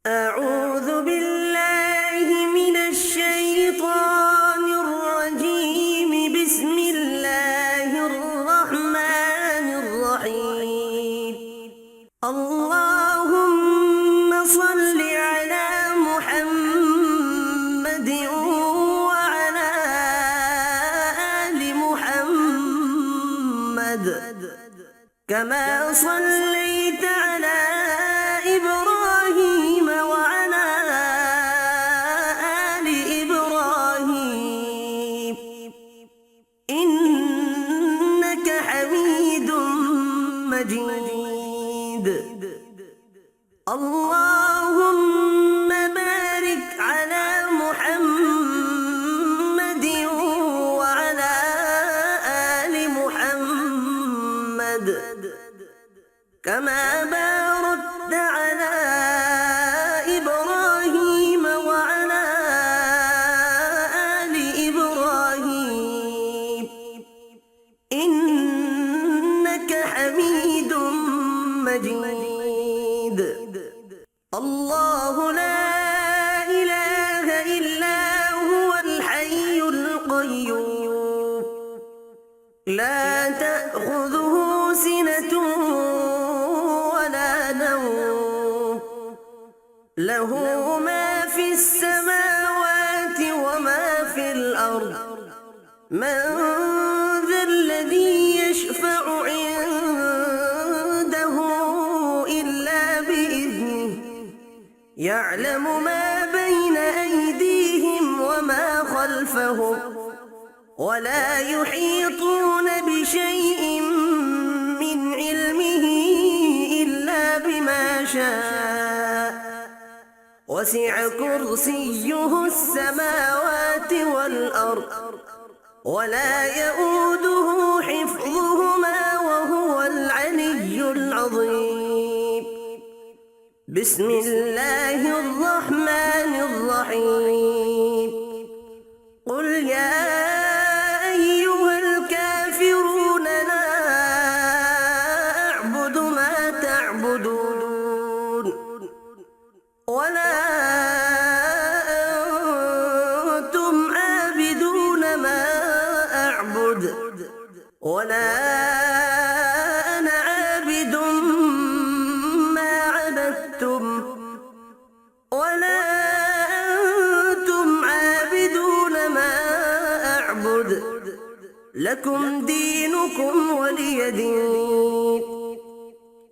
أعوذ بالله من الشيطان الرجيم. بسم الله الرحمن الرحيم. اللهم صل على محمد وعلى آل محمد كما صليت على إبراهيم وعلى آل إبراهيم إنك حميد مجيد. اللهم بارك على محمد وعلى آل محمد كما باركت على إبراهيم وعلى آل إبراهيم إنك حميد مجيد. الله لا إله إلا هو الحي القيوم لا تأخذه سنة ولا نوم له ما في السماوات وما في الأرض. من ذا الذي يشفع عنده إلا بإذنه يعلم ما بين أيديهم وما خلفهم ولا يحيطون بشيء من علمه إلا بما شاء وسع كرسيه السماوات والأرض ولا يؤوده حفظهما وهو العلي العظيم. بسم الله الرحمن الرحيم. قل يا أيها الكافرون لا أعبد ما تعبدون ولا أنتم عابدون ما أعبد ولا أنا عابد ما عبدتم ولا أنتم عابدون ما أعبد لكم دينكم ولي دين.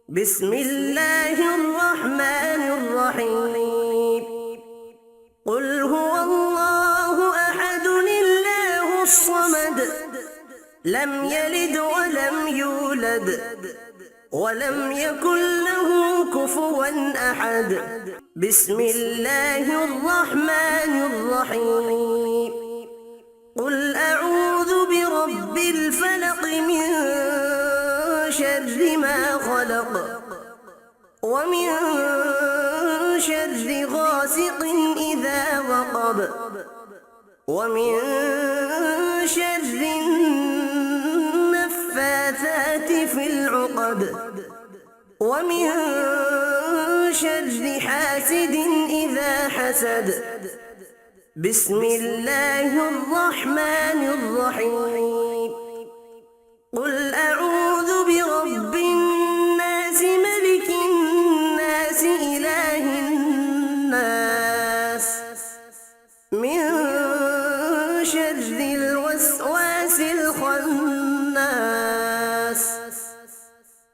بسم الله الرحمن الرحيم. قل هو الله أحد الله الصمد لم يلد ولم يولد ولم يكن له كفوا أحد. بسم الله الرحمن الرحيم. قل أعوذ برب الفلق من شر ما خلق ومن شر غاسق إذا وقب ومن شر النفاثات في العقد ومن شر حاسد إذا حسد. بسم الله الرحمن الرحيم. قل أعوذ برب الناس ملك الناس إله الناس من شر الوسواس الخناس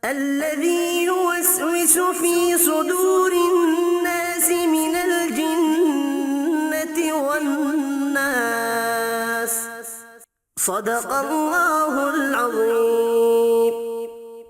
الذي يوسوس في صدور الناس من الجنة والناس. صدق الله العظيم.